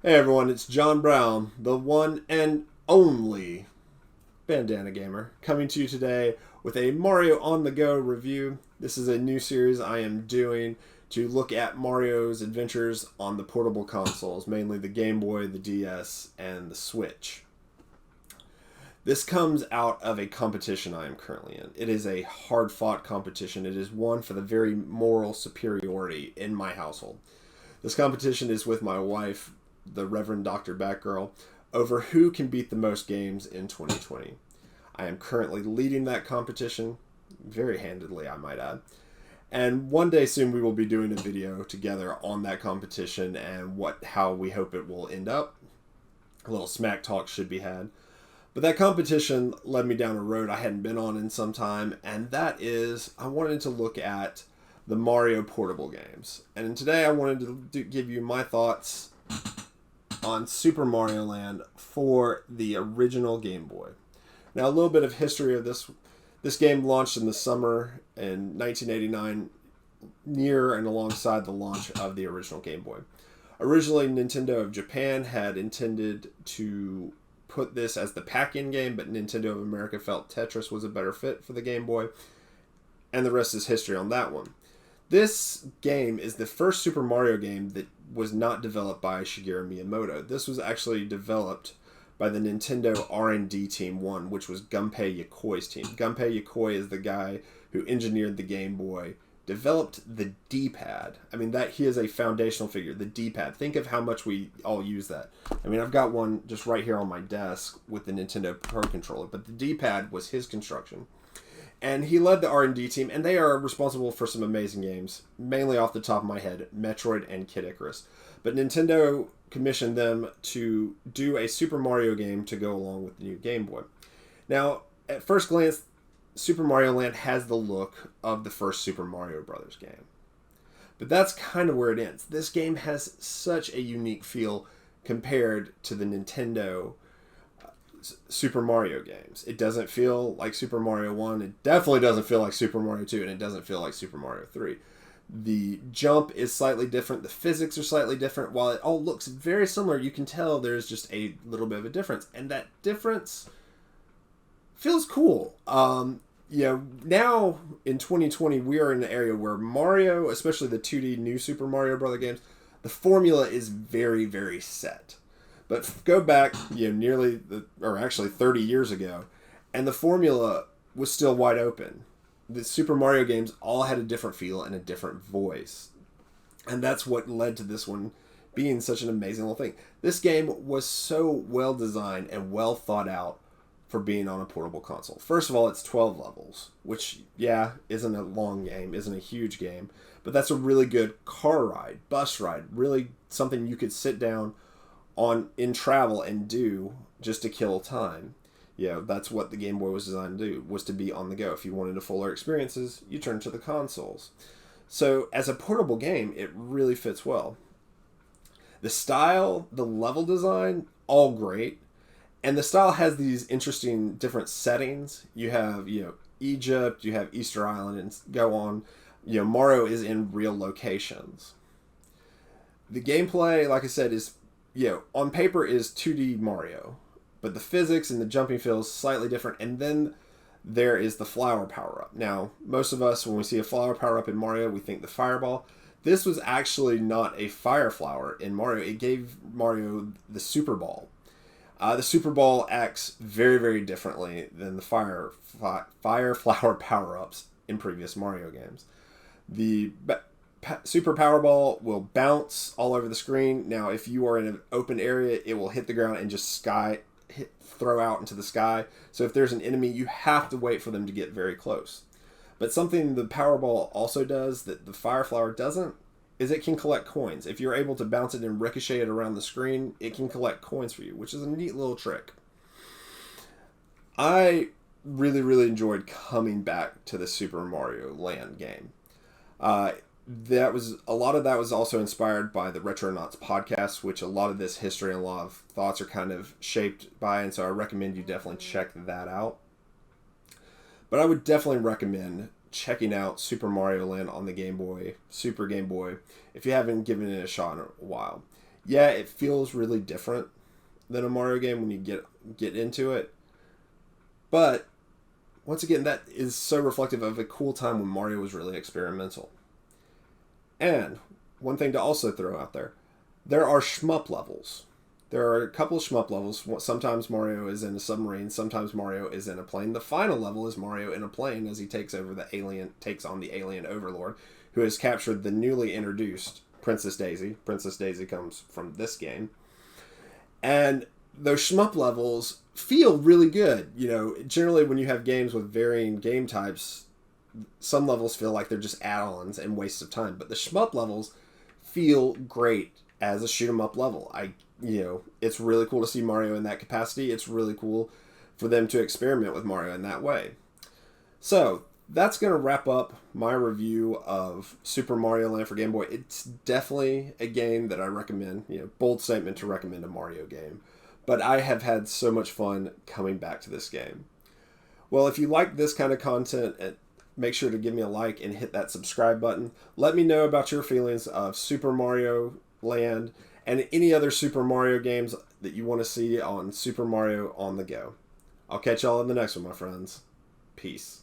Hey everyone, it's John Brown, the one and only Bandana Gamer, coming to you today with a Mario on the Go review. This is a new series I am doing to look at Mario's adventures on the portable consoles, mainly the Game Boy, the DS, and the Switch. This comes out of a competition I am currently in. It is a hard fought competition. It is one for the very moral superiority in my household. This competition is with my wife, the Reverend Dr. Batgirl, over who can beat the most games in 2020. I am currently leading that competition, very handedly, I might add. And one day soon we will be doing a video together on that competition and how we hope it will end up. A little smack talk should be had. But that competition led me down a road I hadn't been on in some time, and that is I wanted to look at the Mario portable games. And today I wanted to give you my thoughts on Super Mario Land for the original Game Boy. Now, a little bit of history of this. This game launched in the summer in 1989, near and alongside the launch of the original Game Boy. Originally, Nintendo of Japan had intended to put this as the pack-in game, but Nintendo of America felt Tetris was a better fit for the Game Boy, and the rest is history on that one. This game is the first Super Mario game that was not developed by Shigeru Miyamoto. This was actually developed by the Nintendo R&D Team 1, which was Gunpei Yokoi's team. Gunpei Yokoi is the guy who engineered the Game Boy, developed the D-pad. I mean, that he is a foundational figure. The D-pad. Think of how much we all use that. I mean, I've got one just right here on my desk with the Nintendo Pro Controller, but the D-pad was his construction. And he led the R&D team, and they are responsible for some amazing games, mainly off the top of my head, Metroid and Kid Icarus. But Nintendo commissioned them to do a Super Mario game to go along with the new Game Boy. Now, at first glance, Super Mario Land has the look of the first Super Mario Brothers game. But that's kind of where it ends. This game has such a unique feel compared to the Nintendo Super Mario games. It doesn't feel like Super Mario 1. It definitely doesn't feel like Super Mario 2, and it doesn't feel like Super Mario 3. The jump is slightly different. The physics are slightly different. While it all looks very similar, you can tell there's just a little bit of a difference. And that difference feels cool. Now in 2020, we are in an area where Mario, especially the 2D new Super Mario Brother games, the formula is very, very set. But go back, actually 30 years ago, and the formula was still wide open. The Super Mario games all had a different feel and a different voice. And that's what led to this one being such an amazing little thing. This game was so well designed and well thought out for being on a portable console. First of all, it's 12 levels, which, isn't a long game, isn't a huge game, but that's a really good car ride, bus ride, really something you could sit down in travel and do just to kill time. That's what the Game Boy was designed to do, was to be on the go. If you wanted a fuller experiences, you turn to the consoles. So as a portable game, it really fits well. The style, the level design, all great. And the style has these interesting different settings. You have, Egypt, you have Easter Island, and go on. Mario is in real locations. The gameplay, like I said, is on paper is 2D Mario, but the physics and the jumping feels slightly different. And then there is the flower power-up. Now, most of us, when we see a flower power-up in Mario, we think the fireball. This was actually not a fire flower in Mario. It gave Mario the Super Ball. The Super Ball acts very, very differently than the fire flower power-ups in previous Mario games. The Super Powerball will bounce all over the screen. Now, if you are in an open area, it will hit the ground and just throw out into the sky. So if there's an enemy, you have to wait for them to get very close. But something the Powerball also does that the Fire Flower doesn't is it can collect coins. If you're able to bounce it and ricochet it around the screen, it can collect coins for you, which is a neat little trick. I really, really enjoyed coming back to the Super Mario Land game. A lot of that was also inspired by the Retronauts podcast, which a lot of this history and a lot of thoughts are kind of shaped by, and so I recommend you definitely check that out. But I would definitely recommend checking out Super Mario Land on the Game Boy, Super Game Boy, if you haven't given it a shot in a while. Yeah, it feels really different than a Mario game when you get into it. But once again, that is so reflective of a cool time when Mario was really experimental. And one thing to also throw out there are shmup levels. There are a couple of shmup levels. Sometimes Mario is in a submarine. Sometimes Mario is in a plane. The final level is Mario in a plane as he takes on the alien overlord, who has captured the newly introduced Princess Daisy. Princess Daisy comes from this game, and those shmup levels feel really good. You know, generally when you have games with varying game types, some levels feel like they're just add-ons and wastes of time, but the shmup levels feel great as a shoot 'em up level. It's really cool to see Mario in that capacity. It's really cool for them to experiment with Mario in that way. So that's going to wrap up my review of Super Mario Land for Game Boy. It's definitely a game that I recommend. Bold statement to recommend a Mario game, but I have had so much fun coming back to this game. Well, if you like this kind of content, make sure to give me a like and hit that subscribe button. Let me know about your feelings of Super Mario Land and any other Super Mario games that you want to see on Super Mario on the Go. I'll catch y'all in the next one, my friends. Peace.